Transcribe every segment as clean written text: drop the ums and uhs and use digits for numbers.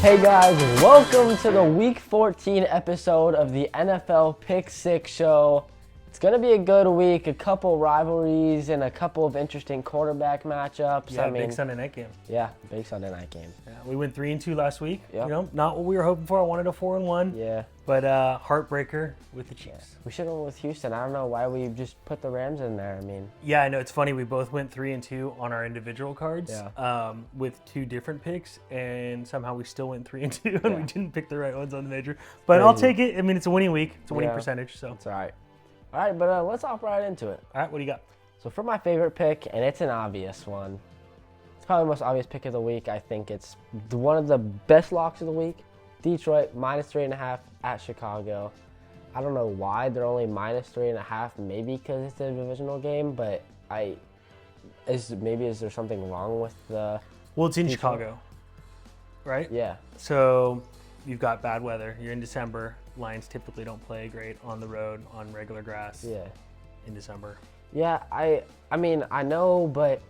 Hey guys, welcome to the Week 14 episode of the NFL Pick 6 show. It's going to be a good week, a couple rivalries and a couple of interesting quarterback matchups. Yeah, big Sunday night game. Yeah, big Sunday night game. Yeah, we went 3-2 last week. Yep. You know, not what we were hoping for. I wanted a 4-1. Yeah. But heartbreaker with the Chiefs. We should have went with Houston. I don't know why we just put the Rams in there. I mean, yeah, I know. It's funny. We both went 3-2 on our individual cards with two different picks, and somehow we still went 3-2, and we didn't pick the right ones on the major. But I'll take it. I mean, it's a winning week. It's a winning percentage. So it's all right. All right, but let's hop right into it. All right, what do you got? So for my favorite pick, and it's an obvious one. It's probably the most obvious pick of the week. I think it's one of the best locks of the week. Detroit, -3.5 at Chicago. I don't know why they're only -3.5. Maybe because it's a divisional game, but is there something wrong with the? Well, it's in Chicago, right? Yeah. So you've got bad weather. You're in December. Lions typically don't play great on the road on regular grass. Yeah. In December. Yeah, I mean I know, but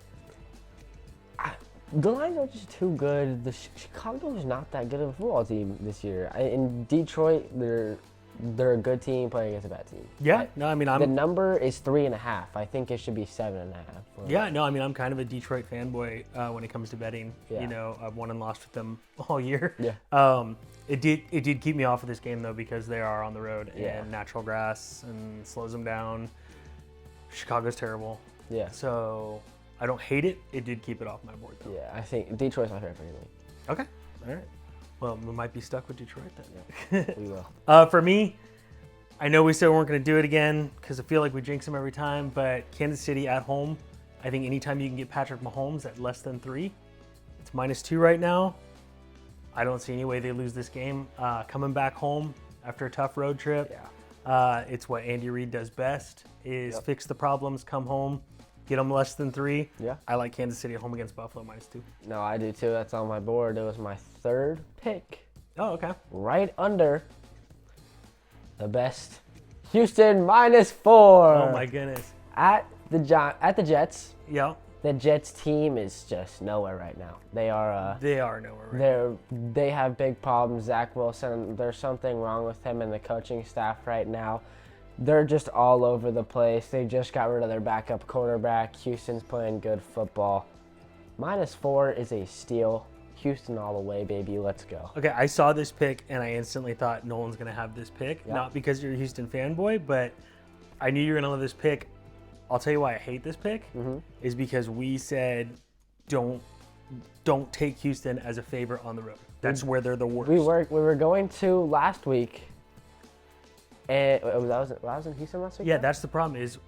the Lions are just too good. Chicago is not that good of a football team this year. In Detroit, they're a good team playing against a bad team. Yeah, the number is 3.5. I think it should be 7.5. Yeah, no, I mean I'm kind of a Detroit fanboy when it comes to betting. Yeah. You know, I've won and lost with them all year. Yeah. It did keep me off of this game though because they are on the road and natural grass and slows them down. Chicago's terrible. Yeah. So I don't hate it. It did keep it off my board though. Yeah, I think Detroit's my favorite league. Okay. All right. Well, we might be stuck with Detroit Yeah, then. we will. For me, I know we said we weren't going to do it again because I feel like we jinx them every time, but Kansas City at home, I think anytime you can get Patrick Mahomes at less than 3, it's -2 right now. I don't see any way they lose this game. Coming back home after a tough road trip, it's what Andy Reid does best, is fix the problems, come home, get them less than 3. Yeah. I like Kansas City at home against Buffalo -2. No, I do too. That's on my board. It was my third pick. Oh, okay. Right under the best. Houston -4. Oh my goodness. At the Jets. Yeah. The Jets team is just nowhere right now. They are nowhere right now. They have big problems. Zach Wilson, there's something wrong with him and the coaching staff right now. They're just all over the place. They just got rid of their backup quarterback. Houston's playing good football. -4 is a steal. Houston all the way, baby. Let's go. Okay, I saw this pick and I instantly thought Nolan's going to have this pick. Yeah. Not because you're a Houston fanboy, but I knew you were going to love this pick. I'll tell you why I hate this pick is because we said don't take Houston as a favorite on the road. That's where they're the worst. We were going to last week. And that was in Houston last week? Yeah, that's the problem is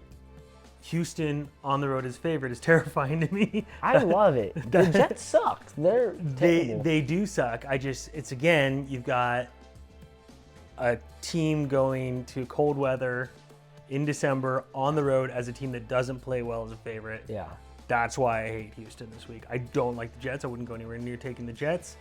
Houston on the road as favorite is terrifying to me. I love it. The Jets suck. They're terrible. They do suck. It's again, you've got a team going to cold weather in December on the road as a team that doesn't play well as a favorite. Yeah. That's why I hate Houston this week. I don't like the Jets. I wouldn't go anywhere near taking the Jets.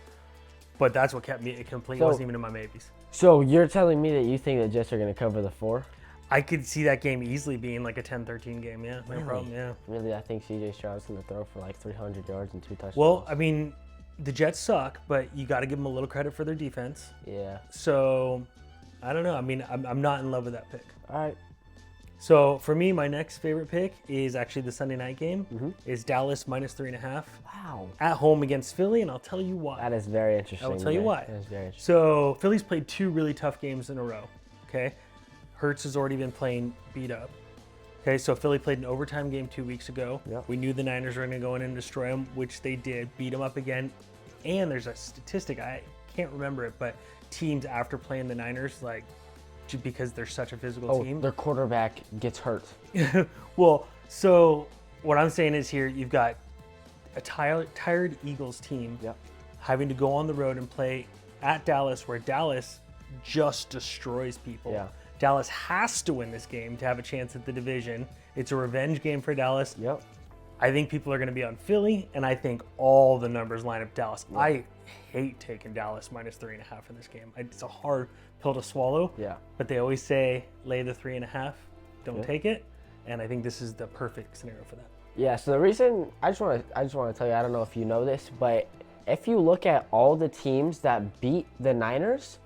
But that's what kept me. It completely wasn't even in my maybes. So you're telling me that you think the Jets are going to cover the 4? I could see that game easily being like a 10-13 game. Yeah, no problem. Yeah. Really, I think C.J. Stroud's going to throw for like 300 yards and 2 touchdowns. Well, I mean, the Jets suck, but you got to give them a little credit for their defense. Yeah. So, I don't know. I mean, I'm not in love with that pick. All right. So for me, my next favorite pick is actually the Sunday night game. Is Dallas -3.5. Wow. At home against Philly, and I'll tell you why. That is very interesting. I will tell you why. That is very interesting. So Philly's played 2 really tough games in a row. Okay, Hurts has already been playing beat up. Okay, so Philly played an overtime game 2 weeks ago. Yep. We knew the Niners were going to go in and destroy them, which they did. Beat them up again. And there's a statistic, I can't remember it, but teams after playing the Niners, like, because they're such a physical team. Their quarterback gets hurt. Well, so what I'm saying is here, you've got a tired Eagles team having to go on the road and play at Dallas, where Dallas just destroys people. Yeah. Dallas has to win this game to have a chance at the division. It's a revenge game for Dallas. Yep. I think people are going to be on Philly, and I think all the numbers line up Dallas. Yep. I hate taking Dallas -3.5 in this game. It's a hard pill to swallow. Yeah. But they always say lay the 3.5, don't take it, and I think this is the perfect scenario for that. Yeah. So the reason I just want to tell you, I don't know if you know this, but if you look at all the teams that beat the Niners,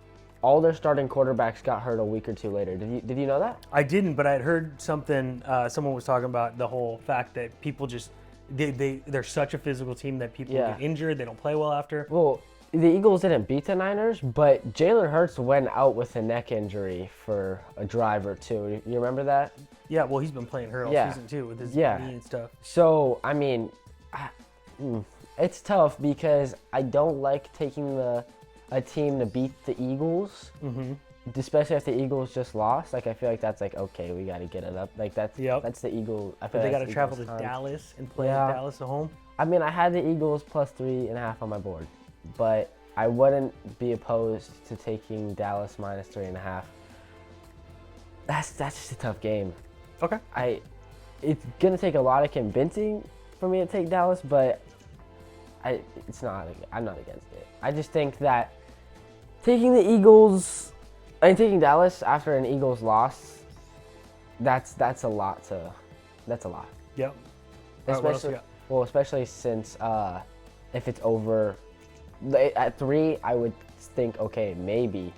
all their starting quarterbacks got hurt a week or two later. Did you know that? I didn't, but I had heard something. Someone was talking about the whole fact that people just they're such a physical team that people get injured. They don't play well after. Well, the Eagles didn't beat the Niners, but Jalen Hurts went out with a neck injury for a drive or two. You remember that? Yeah, well, he's been playing hurt all season too with his knee and stuff. So, I mean, it's tough because I don't like taking a team to beat the Eagles, especially if the Eagles just lost. Like, I feel like that's like, okay, we got to get it up. Like, that's the Eagles. I feel but they like got to travel to Dallas and play Dallas at home. I mean, I had the Eagles plus 3.5 on my board, but I wouldn't be opposed to taking Dallas minus 3.5. That's just a tough game. Okay. It's gonna take a lot of convincing for me to take Dallas, but I'm not against it. I just think that taking Dallas after an Eagles loss, that's a lot. Yep. Especially since if it's over at 3, I would think, okay, maybe.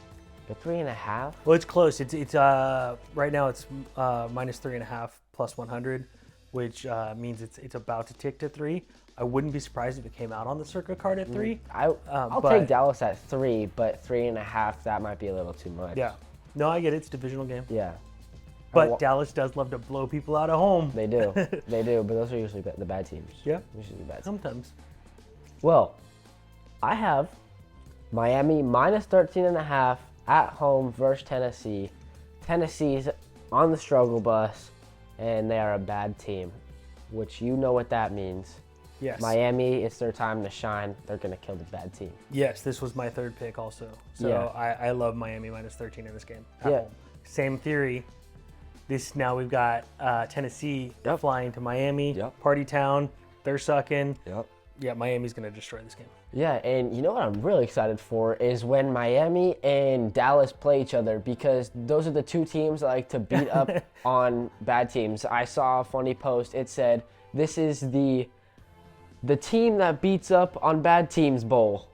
But 3.5? Well, it's close. It's right now it's minus 3.5 plus 100, which means it's about to tick to 3. I wouldn't be surprised if it came out on the Circa card at 3. I'll take Dallas at 3, but 3.5, that might be a little too much. Yeah. No, I get it. It's a divisional game. Yeah. But Dallas does love to blow people out at home. They do. They do, but those are usually the bad teams. Yeah. Usually the bad teams. Sometimes. Well, I have Miami minus 13.5 at home versus Tennessee. Tennessee's on the struggle bus, and they are a bad team, which you know what that means. Yes. Miami, it's their time to shine. They're going to kill the bad team. Yes, this was my third pick also. So I love Miami minus 13 in this game at home. Same theory. Now we've got Tennessee flying to Miami, party town. They're sucking. Yeah, Miami's going to destroy this game. Yeah, and you know what I'm really excited for is when Miami and Dallas play each other, because those are the two teams that like to beat up on bad teams. I saw a funny post. It said, this is the team that beats up on bad teams bowl.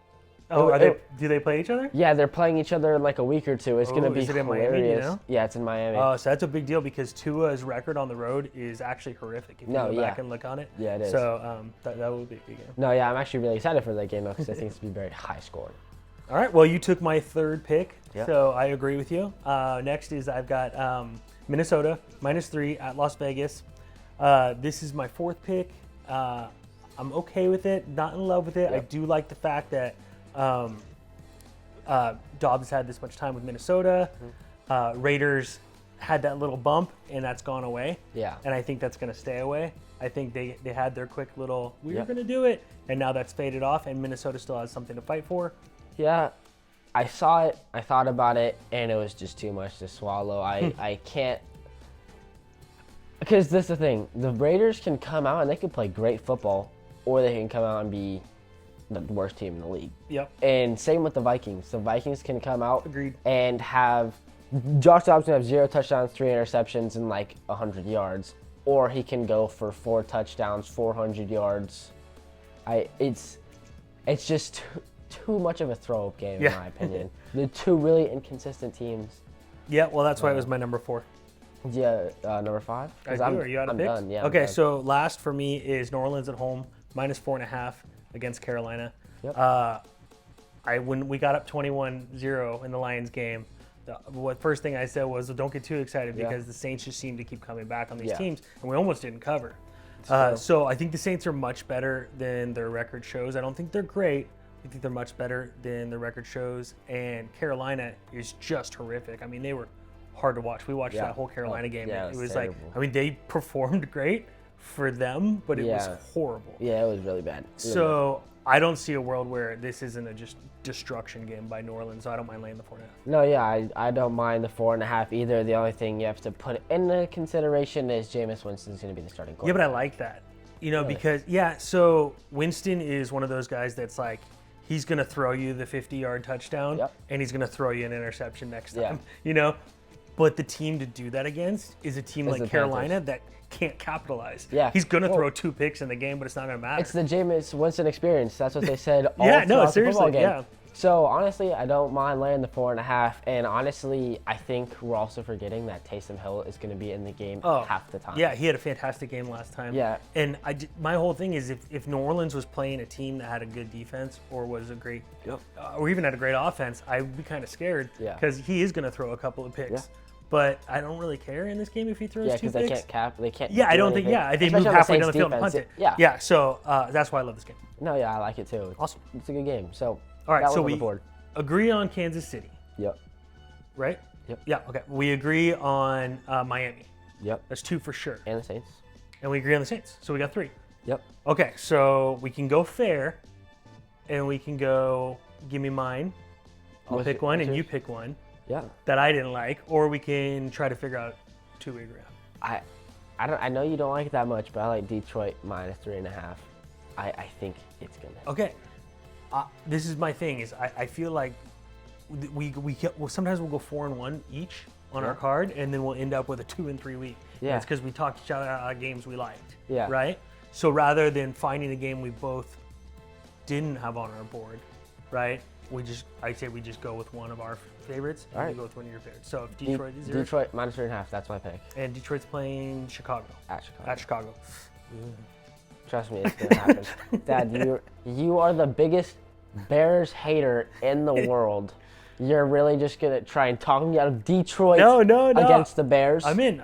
Oh, do they play each other? Yeah, they're playing each other in like a week or two. It's going to be hilarious. Miami, you know? Yeah, it's in Miami. Oh, so that's a big deal because Tua's record on the road is actually horrific if you go back and look on it. Yeah, it is. So that will be a big game. No, yeah, I'm actually really excited for that game though, because I think it's going to be very high scoring. All right, well, you took my third pick, so I agree with you. Next is I've got Minnesota minus 3 at Las Vegas. This is my fourth pick. I'm okay with it, not in love with it. I do like the fact that Dobbs had this much time with Minnesota. Raiders had that little bump, and that's gone away. Yeah. And I think that's going to stay away. I think they had their quick little, we were going to do it, and now that's faded off, and Minnesota still has something to fight for. Yeah, I saw it, I thought about it, and it was just too much to swallow. I can't, because this is the thing. The Raiders can come out, and they can play great football, or they can come out and be the worst team in the league. Yep. And same with the Vikings. The Vikings can come out Agreed. and have Josh Dobbs can have 0 touchdowns, 3 interceptions, and like 100 yards, or he can go for 4 touchdowns, 400 yards. It's just too much of a throw-up game in my opinion. The two really inconsistent teams. Yeah, well, that's why it was my number 4. Yeah, number 5. Are you out of picks? Done. Yeah. Okay, so last for me is New Orleans at home minus 4.5 against Carolina. Yep. When we got up 21-0 in the Lions game, the first thing I said was, don't get too excited because the Saints just seem to keep coming back on these teams, and we almost didn't cover. So I think the Saints are much better than their record shows. I don't think they're great. I think they're much better than their record shows, and Carolina is just horrific. I mean, they were hard to watch. We watched that whole Carolina game. Yeah, it was terrible. like, I mean, they performed great for them, but it was horrible. Yeah, it was really bad. So I don't see a world where this isn't a just destruction game by New Orleans, so I don't mind laying the 4.5. No, yeah, I don't mind the 4.5 either. The only thing you have to put into consideration is Jameis Winston's going to be the starting quarterback. Yeah, but I like that. You know, because, so Winston is one of those guys that's like, he's going to throw you the 50-yard touchdown, and he's going to throw you an interception next time, you know? But the team to do that against is a team Is like the Carolina that can't capitalize. Yeah. He's going to Well, throw 2 picks in the game, but it's not going to matter. It's the Jameis Winston experience. That's what they said all Yeah, no, throughout the seriously, football game. yeah. So honestly, I don't mind laying the 4.5. And honestly, I think we're also forgetting that Taysom Hill is going to be in the game half the time. Yeah, he had a fantastic game last time. Yeah. And my whole thing is if New Orleans was playing a team that had a good defense or was a great, or even had a great offense, I would be kind of scared because he is going to throw a couple of picks. Yeah. But I don't really care in this game if he throws 2 because picks. they can't cap. They can't. Yeah, I do don't think. anything. Yeah, they Especially move on the halfway down Saints the field and punt defense. it. Yeah. So that's why I love this game. No, yeah, I like it too. Awesome. It's a good game. So All right, that so was on we the board. agree on Kansas City, Yep. right? Yep. Yeah. Okay. We agree on Miami. Yep. That's 2 for sure. And the Saints. And we agree on the Saints. So we got 3. Yep. Okay, so we can go fair, and we can go give me mine. I'll What's pick your- one, what's and you yours? pick one Yeah. that I didn't like, or we can try to figure out 2 we agree on. I know you don't like it that much, but I like Detroit minus 3.5. I think it's gonna. Okay, this is my thing. Is I feel like well, sometimes we'll go 4-1 each on our card, and then we'll end up with a 2-3 week. Yeah. It's because we talked each other out of games we liked. Yeah. Right. So rather than finding a game we both didn't have on our board, right? I say we just go with one of our favorites, and All right. you go with one of your favorites. So if Detroit is yours, Detroit minus 3.5. That's my pick. and Detroit's playing Chicago. At Chicago. At Chicago. Trust me, it's gonna happen. Dad, you are the biggest Bears hater in the world. You're really just gonna try and talk me out of Detroit No. against the Bears. I'm in.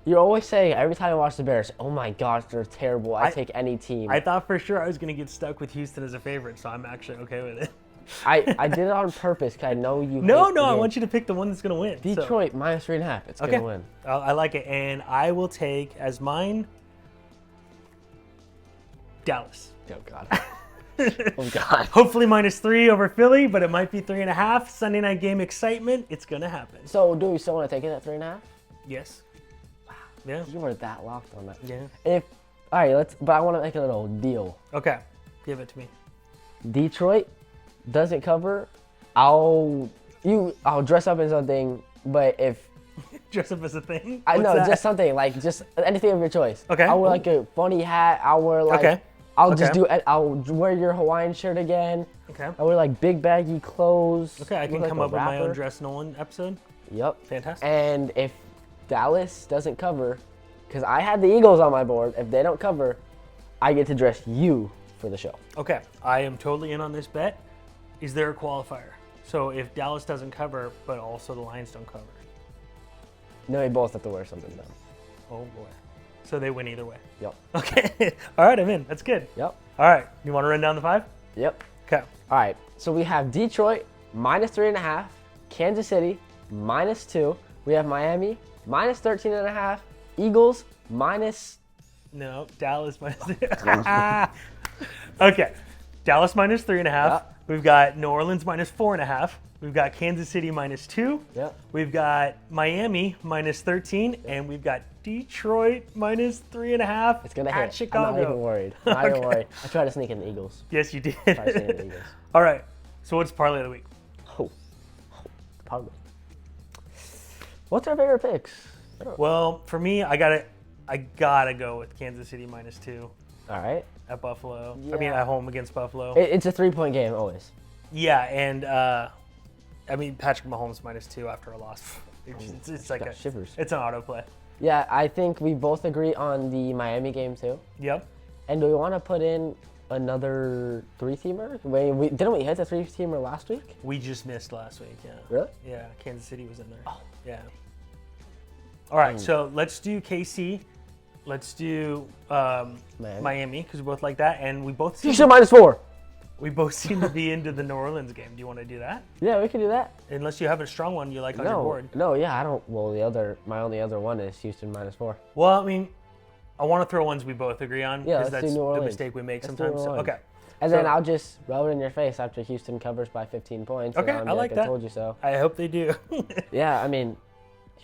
You always say every time I watch the Bears, oh my gosh, they're terrible. I take any team. I thought for sure I was going to get stuck with Houston as a favorite, so I'm actually okay with it. I did it on purpose because I know you. No, hate the I game. want you to pick the one that's going to win. so- Detroit minus 3.5. It's Okay. gonna win. I like it, and I will take as mine Dallas. Oh God. Oh God. Hopefully -3 over Philly, but it might be 3.5. Sunday night game excitement. It's going to happen. So do we still want to take it at 3.5? Yes. Yeah. You were that locked on that. Yeah. All right, but I want to make a little deal. Okay. Give it to me. Detroit doesn't cover. I'll dress up in something, but if Dress up as a thing? I What's know that? just something like just anything of your choice. Okay. I'll wear like a funny hat. I'll wear like Okay. I'll wear your Hawaiian shirt again. Okay. I wear like big baggy clothes. Okay, I can look like come a up with my own rapper. Dress Nolan episode. Yep. Fantastic. And if Dallas doesn't cover, because I had the Eagles on my board, if they don't cover, I get to dress you for the show. Okay, I am totally in on this bet. Is there a qualifier? So if Dallas doesn't cover, but also the Lions don't cover. No, we both have to wear something though. Oh boy. So they win either way. Yep. Okay. All right, I'm in. That's good. Yep. All right. You want to run down the 5? Yep. Okay. All right. So we have Detroit minus 3.5, Kansas City minus 2. We have Miami minus 13.5, Eagles minus. No, Dallas minus. Okay. Dallas minus 3.5. Yep. We've got New Orleans minus 4.5. We've got Kansas City minus 2. Yep. We've got Miami minus 13, and we've got Detroit minus 3.5. It's gonna at hit. Chicago. I'm not even worried. I'm not even Okay. worried. I tried to sneak in the Eagles. Yes, you did. Tried to sneak in the Eagles. All right. So what's parlay of the week? Oh, probably. What's our favorite picks? Well, for me, I gotta go with Kansas City minus 2 All right. at Buffalo. Yeah. I mean, at home against Buffalo. It's a 3-point game always. Yeah, and I mean Patrick Mahomes minus 2 after a loss. It's like got shivers. It's an autoplay. Yeah, I think we both agree on the Miami game too. Yep. And do we want to put in another 3-teamer? Didn't we hit the 3-teamer last week? We just missed last week. Yeah. Really? Yeah. Kansas City was in there. Oh. Yeah. All right. So let's do KC. Let's do Miami because we both like that, and we both seem, Houston minus 4. we both seem to be into the New Orleans game. Do you want to do that? Yeah, we can do that. Unless you have a strong one you like on your board. No, yeah, I don't. Well, my only other one is Houston minus 4. Well, I mean, I want to throw ones we both agree on Yeah, because let's do that's New the Orleans. mistake we make Let's do sometimes. New So, Orleans. okay. And So- then I'll just rub it in your face after Houston covers by 15 points. and Okay, I'll be I like that. I told you so. I hope they do. Yeah, I mean,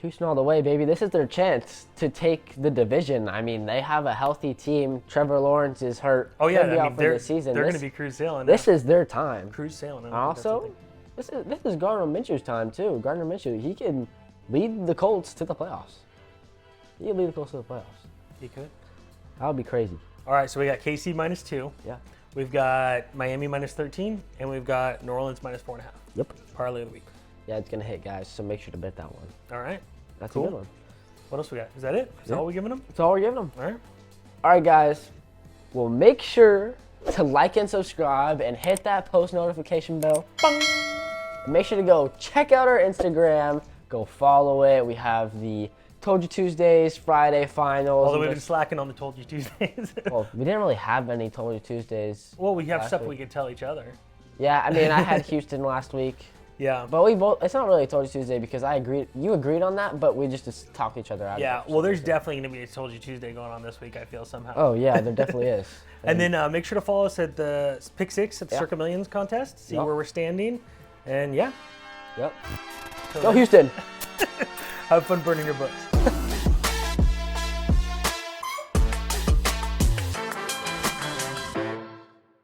Houston all the way, baby. This is their chance to take the division. I mean, they have a healthy team. Trevor Lawrence is hurt. Oh yeah, He'll be I out mean for they're the season. going to This- be cruise sailing. This is their time. cruise sailing. I And don't think that's a also, thing. this is Gardner Minshew's time too. Gardner Minshew, lead the Colts to the playoffs. He could lead the Colts to the playoffs. He could. That would be crazy. All right, so we got KC -2. Yeah. We've got Miami -13, and we've got New Orleans -4.5. Yep. Parlay of the week. Yeah, it's gonna hit, guys. So make sure to bet that one. All right. That's Cool. a good one. What else we got? Is that it? Is that all we giving them? That's all we're giving them. All right. All right, guys. Well, make sure to like and subscribe and hit that post notification bell. Bang! Make sure to go check out our Instagram. Go follow it. We have the Told You Tuesdays, Friday finals. Although we've been slacking on the Told You Tuesdays. Well, we didn't really have any Told You Tuesdays. Well, we have last stuff week. we can tell each other. Yeah, I mean, I had Houston last week. Yeah. But we both, it's not really a Told You Tuesday because you agreed on that, but we just talked each other out. Yeah, of it. well, there's definitely going to be a Told You Tuesday going on this week, I feel, somehow. Oh, yeah, there definitely is. And then make sure to follow us at the Pick 6 at the Circa Millions Contest. See Yep. where we're standing. And yeah. Yep. Go Houston! Have fun burning your books.